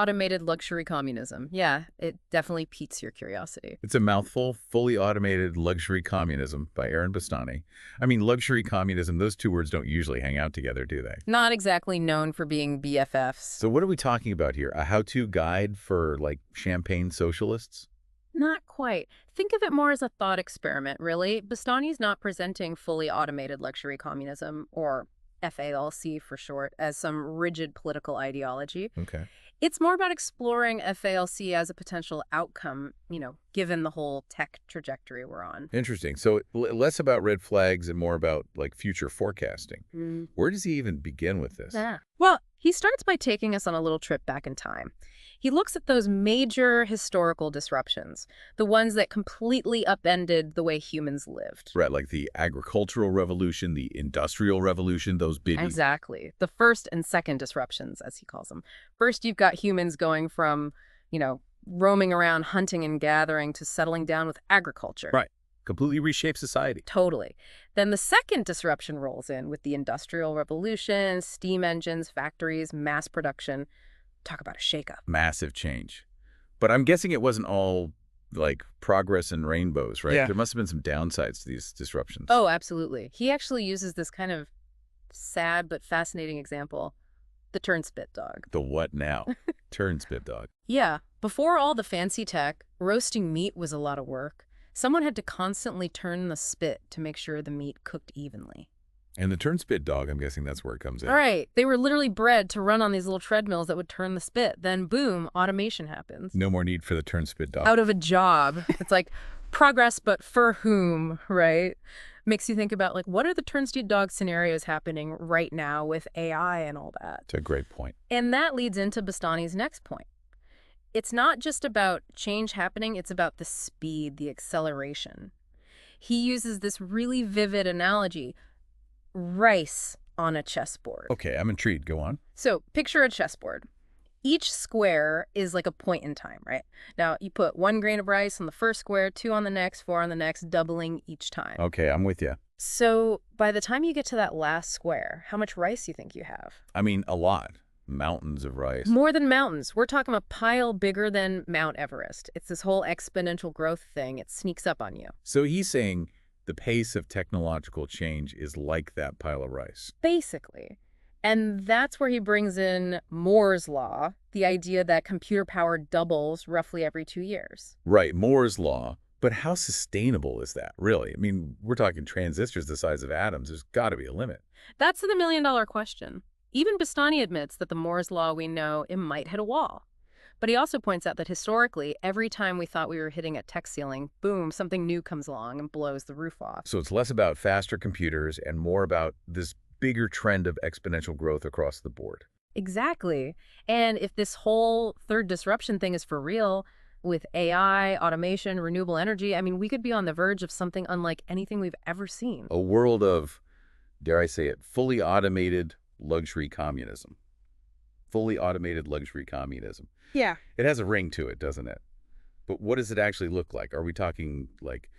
Automated luxury communism. Yeah, it definitely piques your curiosity. It's a mouthful. Fully Automated Luxury Communism by Aaron Bastani. I mean, luxury communism, those two words don't usually hang out together, do they? Not exactly known for being BFFs. So what are we talking about here? A how-to guide for, like, champagne socialists? Not quite. Think of it more as a thought experiment, really. Bastani's not presenting fully automated luxury communism, or FALC for short, as some rigid political ideology. Okay. It's more about exploring FALC as a potential outcome, given the whole tech trajectory we're on. Interesting. So less about red flags and more about, like, future forecasting. Where does he even begin with this? Yeah. Well, he starts by taking us on a little trip back in time. He looks at those major historical disruptions, the ones that completely upended the way humans lived. Right, like the agricultural revolution, the industrial revolution, those big... Exactly. The first and second disruptions, as he calls them. First, you've got humans going from, roaming around hunting and gathering to settling down with agriculture. Right. Completely reshaped society. Totally. Then the second disruption rolls in with the Industrial Revolution, steam engines, factories, mass production. Talk about a shakeup. Massive change. But I'm guessing it wasn't all, like, progress and rainbows, right? Yeah. There must have been some downsides to these disruptions. Oh, absolutely. He actually uses this kind of sad but fascinating example, the turnspit dog. The what now? Turnspit dog. Yeah. Before all the fancy tech, roasting meat was a lot of work. Someone had to constantly turn the spit to make sure the meat cooked evenly. And the turnspit dog, I'm guessing that's where it comes in. All right. They were literally bred to run on these little treadmills that would turn the spit. Then, boom, automation happens. No more need for the turnspit dog. Out of a job. It's like progress, but for whom, right? Makes you think about, like, what are the turnspit dog scenarios happening right now with AI and all that? That's a great point. And that leads into Bastani's next point. It's not just about change happening, it's about the speed, the acceleration. He uses this really vivid analogy, rice on a chessboard. Okay, I'm intrigued. Go on. So picture a chessboard. Each square is like a point in time, right? Now, you put 1 grain of rice on the first square, 2 on the next, 4 on the next, doubling each time. Okay, I'm with you. So by the time you get to that last square, how much rice do you think you have? I mean, a lot. Mountains of rice. More than mountains. We're talking a pile bigger than Mount Everest. It's this whole exponential growth thing. It sneaks up on you. So he's saying the pace of technological change is like that pile of rice. Basically. And that's where he brings in Moore's law, the idea that computer power doubles roughly every 2 years. Right, Moore's law. But how sustainable is that, really? I mean, we're talking transistors the size of atoms. There's got to be a limit. That's the million-dollar question. Even Bastani admits that the Moore's law we know, it might hit a wall. But he also points out that historically, every time we thought we were hitting a tech ceiling, boom, something new comes along and blows the roof off. So it's less about faster computers and more about this bigger trend of exponential growth across the board. Exactly. And if this whole third disruption thing is for real, with AI, automation, renewable energy, I mean, we could be on the verge of something unlike anything we've ever seen. A world of, dare I say it, fully automated luxury communism. Fully automated luxury communism. Yeah. It has a ring to it, doesn't it? But what does it actually look like? Are we talking, like,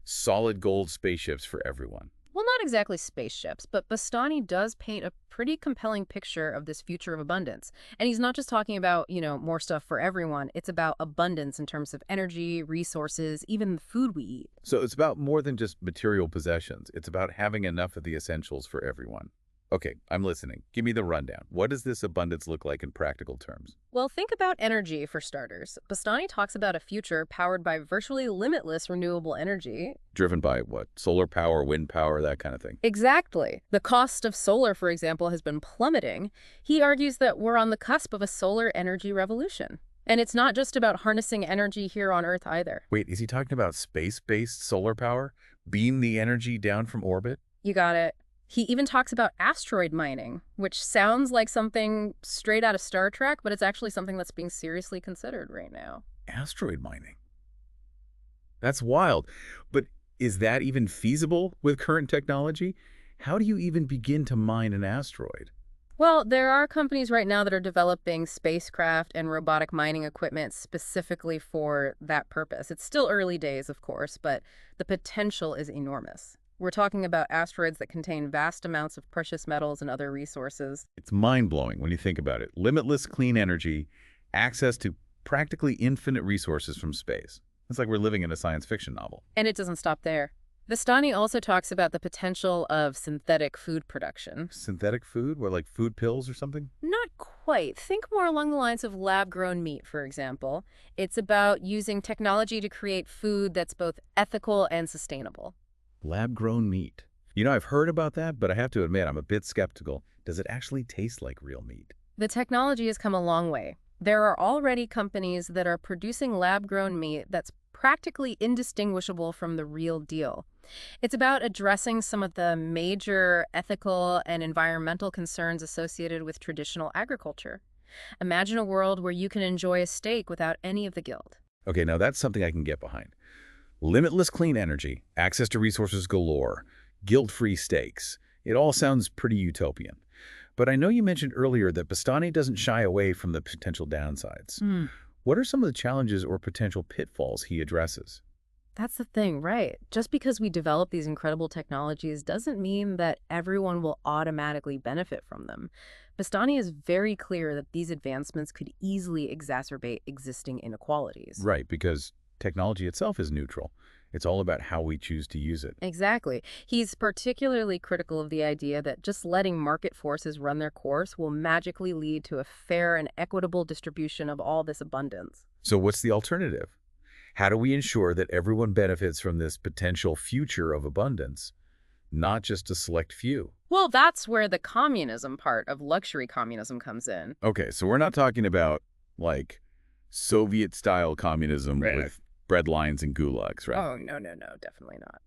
solid gold spaceships for everyone? Well, not exactly spaceships, but Bastani does paint a pretty compelling picture of this future of abundance. And he's not just talking about, more stuff for everyone. It's about abundance in terms of energy, resources, even the food we eat. So it's about more than just material possessions. It's about having enough of the essentials for everyone. Okay, I'm listening. Give me the rundown. What does this abundance look like in practical terms? Well, think about energy for starters. Bastani talks about a future powered by virtually limitless renewable energy. Driven by what? Solar power, wind power, that kind of thing? Exactly. The cost of solar, for example, has been plummeting. He argues that we're on the cusp of a solar energy revolution. And it's not just about harnessing energy here on Earth either. Wait, is he talking about space-based solar power? Beam the energy down from orbit? You got it. He even talks about asteroid mining, which sounds like something straight out of Star Trek, but it's actually something that's being seriously considered right now. Asteroid mining? That's wild. But is that even feasible with current technology? How do you even begin to mine an asteroid? Well, there are companies right now that are developing spacecraft and robotic mining equipment specifically for that purpose. It's still early days, of course, but the potential is enormous. We're talking about asteroids that contain vast amounts of precious metals and other resources. It's mind-blowing when you think about it. Limitless clean energy, access to practically infinite resources from space. It's like we're living in a science fiction novel. And it doesn't stop there. Vistani also talks about the potential of synthetic food production. Synthetic food? What, like food pills or something? Not quite. Think more along the lines of lab-grown meat, for example. It's about using technology to create food that's both ethical and sustainable. Lab-grown meat. I've heard about that, but I have to admit I'm a bit skeptical. Does it actually taste like real meat? The technology has come a long way. There are already companies that are producing lab-grown meat that's practically indistinguishable from the real deal. It's about addressing some of the major ethical and environmental concerns associated with traditional agriculture. Imagine a world where you can enjoy a steak without any of the guilt. Okay, now that's something I can get behind. Limitless clean energy, access to resources galore, guilt-free steaks. It all sounds pretty utopian. But I know you mentioned earlier that Bastani doesn't shy away from the potential downsides. What are some of the challenges or potential pitfalls he addresses? That's the thing, right? Just because we develop these incredible technologies doesn't mean that everyone will automatically benefit from them. Bastani is very clear that these advancements could easily exacerbate existing inequalities. Right, because technology itself is neutral. It's all about how we choose to use it. Exactly. He's particularly critical of the idea that just letting market forces run their course will magically lead to a fair and equitable distribution of all this abundance. So what's the alternative? How do we ensure that everyone benefits from this potential future of abundance, not just a select few? Well, that's where the communism part of luxury communism comes in. Okay, so we're not talking about, like, Soviet-style communism with bread lines and gulags, right? Oh, no, definitely not.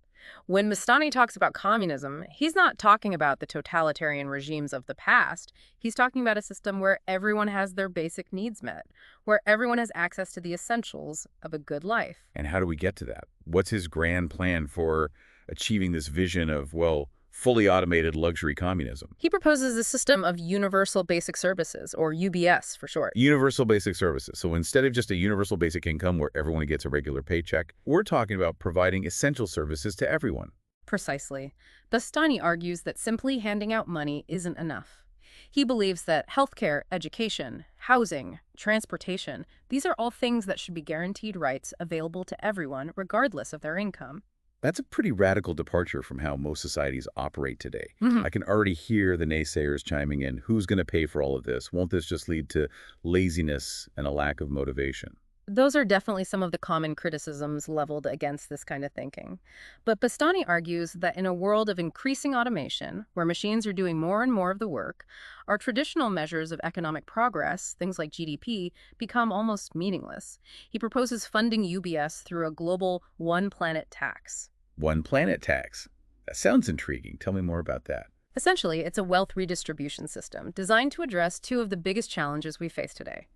When Mastani talks about communism, he's not talking about the totalitarian regimes of the past. He's talking about a system where everyone has their basic needs met, where everyone has access to the essentials of a good life. And how do we get to that? What's his grand plan for achieving this vision of, well, fully automated luxury communism? He proposes a system of universal basic services, or UBS for short. Universal basic services. So instead of just a universal basic income where everyone gets a regular paycheck, we're talking about providing essential services to everyone. Precisely. Bastani argues that simply handing out money isn't enough. He believes that healthcare, education, housing, transportation, these are all things that should be guaranteed rights available to everyone regardless of their income. That's a pretty radical departure from how most societies operate today. Mhm. I can already hear the naysayers chiming in. Who's going to pay for all of this? Won't this just lead to laziness and a lack of motivation? Those are definitely some of the common criticisms leveled against this kind of thinking. But Bastani argues that in a world of increasing automation, where machines are doing more and more of the work, our traditional measures of economic progress, things like GDP, become almost meaningless. He proposes funding UBS through a global one-planet tax. One planet tax. That sounds intriguing. Tell me more about that. Essentially, it's a wealth redistribution system designed to address two of the biggest challenges we face today: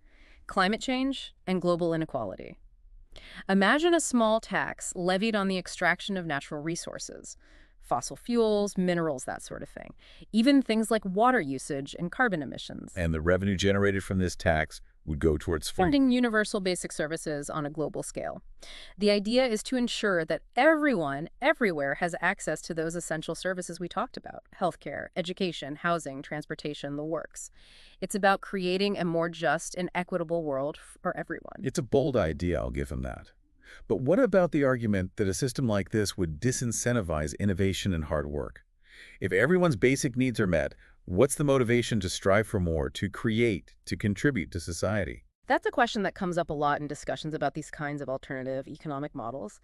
climate change and global inequality. Imagine a small tax levied on the extraction of natural resources, fossil fuels, minerals, that sort of thing. Even things like water usage and carbon emissions. And the revenue generated from this tax would go towards Funding universal basic services on a global scale. The idea is to ensure that everyone, everywhere, has access to those essential services we talked about: healthcare, education, housing, transportation, the works. It's about creating a more just and equitable world for everyone. It's a bold idea, I'll give him that. But what about the argument that a system like this would disincentivize innovation and hard work? If everyone's basic needs are met, what's the motivation to strive for more, to create, to contribute to society? That's a question that comes up a lot in discussions about these kinds of alternative economic models.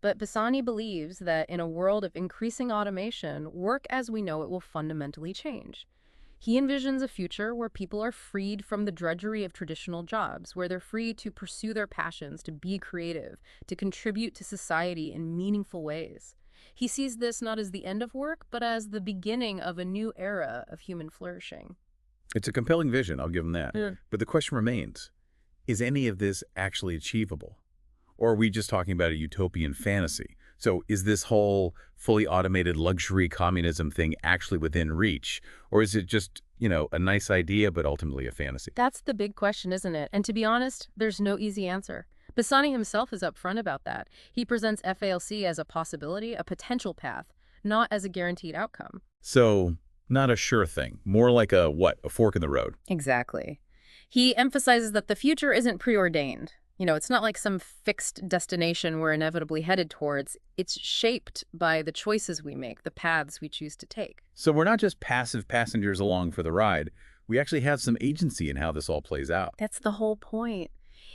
But Basani believes that in a world of increasing automation, work as we know it will fundamentally change. He envisions a future where people are freed from the drudgery of traditional jobs, where they're free to pursue their passions, to be creative, to contribute to society in meaningful ways. He sees this not as the end of work, but as the beginning of a new era of human flourishing. It's a compelling vision, I'll give him that. Yeah. But the question remains, is any of this actually achievable? Or are we just talking about a utopian fantasy? So is this whole fully automated luxury communism thing actually within reach? Or is it just, a nice idea, but ultimately a fantasy? That's the big question, isn't it? And to be honest, there's no easy answer. Basani himself is upfront about that. He presents FALC as a possibility, a potential path, not as a guaranteed outcome. So not a sure thing, more like a fork in the road. Exactly. He emphasizes that the future isn't preordained. It's not like some fixed destination we're inevitably headed towards. It's shaped by the choices we make, the paths we choose to take. So we're not just passive passengers along for the ride. We actually have some agency in how this all plays out. That's the whole point.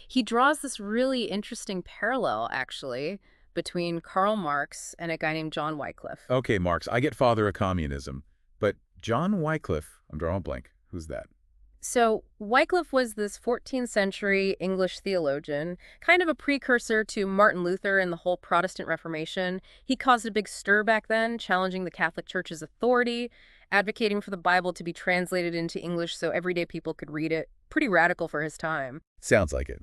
He draws this really interesting parallel, actually, between Karl Marx and a guy named John Wycliffe. Okay, Marx, I get father of communism. But John Wycliffe, I'm drawing a blank. Who's that? So, Wycliffe was this 14th century English theologian, kind of a precursor to Martin Luther and the whole Protestant Reformation. He caused a big stir back then, challenging the Catholic Church's authority, advocating for the Bible to be translated into English so everyday people could read it. Pretty radical for his time. Sounds like it.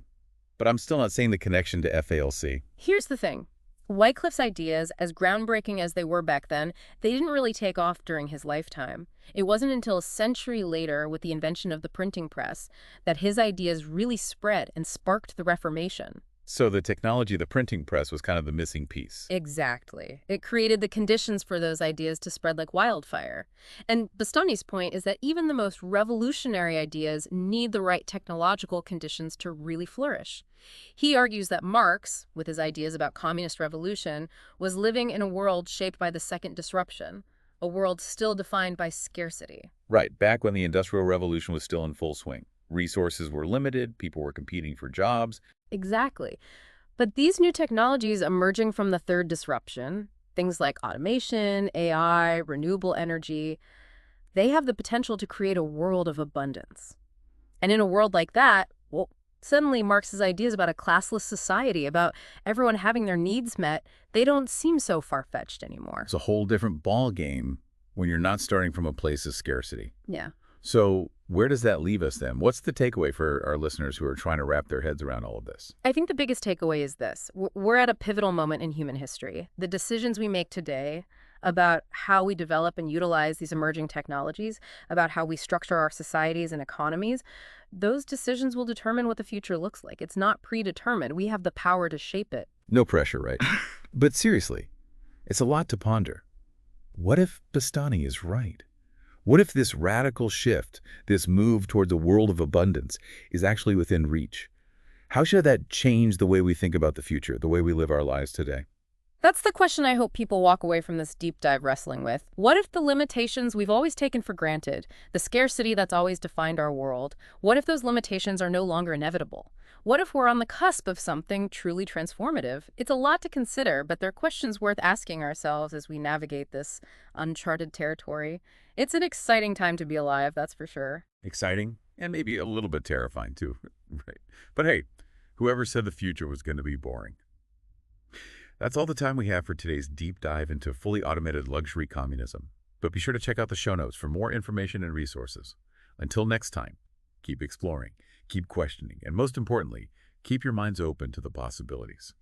But I'm still not seeing the connection to FALC. Here's the thing. Wycliffe's ideas, as groundbreaking as they were back then, they didn't really take off during his lifetime. It wasn't until a century later, with the invention of the printing press, that his ideas really spread and sparked the Reformation. So the technology of the printing press was kind of the missing piece. Exactly. It created the conditions for those ideas to spread like wildfire. And Bastani's point is that even the most revolutionary ideas need the right technological conditions to really flourish. He argues that Marx, with his ideas about communist revolution, was living in a world shaped by the second disruption, a world still defined by scarcity. Right, back when the Industrial Revolution was still in full swing. Resources were limited, people were competing for jobs. Exactly. But these new technologies emerging from the third disruption, things like automation, AI, renewable energy, they have the potential to create a world of abundance. And in a world like that, well, suddenly Marx's ideas about a classless society, about everyone having their needs met, they don't seem so far-fetched anymore. It's a whole different ball game when you're not starting from a place of scarcity. Yeah. So where does that leave us then? What's the takeaway for our listeners who are trying to wrap their heads around all of this? I think the biggest takeaway is this. We're at a pivotal moment in human history. The decisions we make today about how we develop and utilize these emerging technologies, about how we structure our societies and economies, those decisions will determine what the future looks like. It's not predetermined. We have the power to shape it. No pressure, right? But seriously, it's a lot to ponder. What if Bastani is right? What if this radical shift, this move towards a world of abundance, is actually within reach? How should that change the way we think about the future, the way we live our lives today? That's the question I hope people walk away from this deep dive wrestling with. What if the limitations we've always taken for granted, the scarcity that's always defined our world, what if those limitations are no longer inevitable? What if we're on the cusp of something truly transformative? It's a lot to consider, but they're questions worth asking ourselves as we navigate this uncharted territory. It's an exciting time to be alive, that's for sure. Exciting and maybe a little bit terrifying too. Right. But hey, whoever said the future was going to be boring? That's all the time we have for today's deep dive into fully automated luxury communism. But be sure to check out the show notes for more information and resources. Until next time, keep exploring, keep questioning, and most importantly, keep your minds open to the possibilities.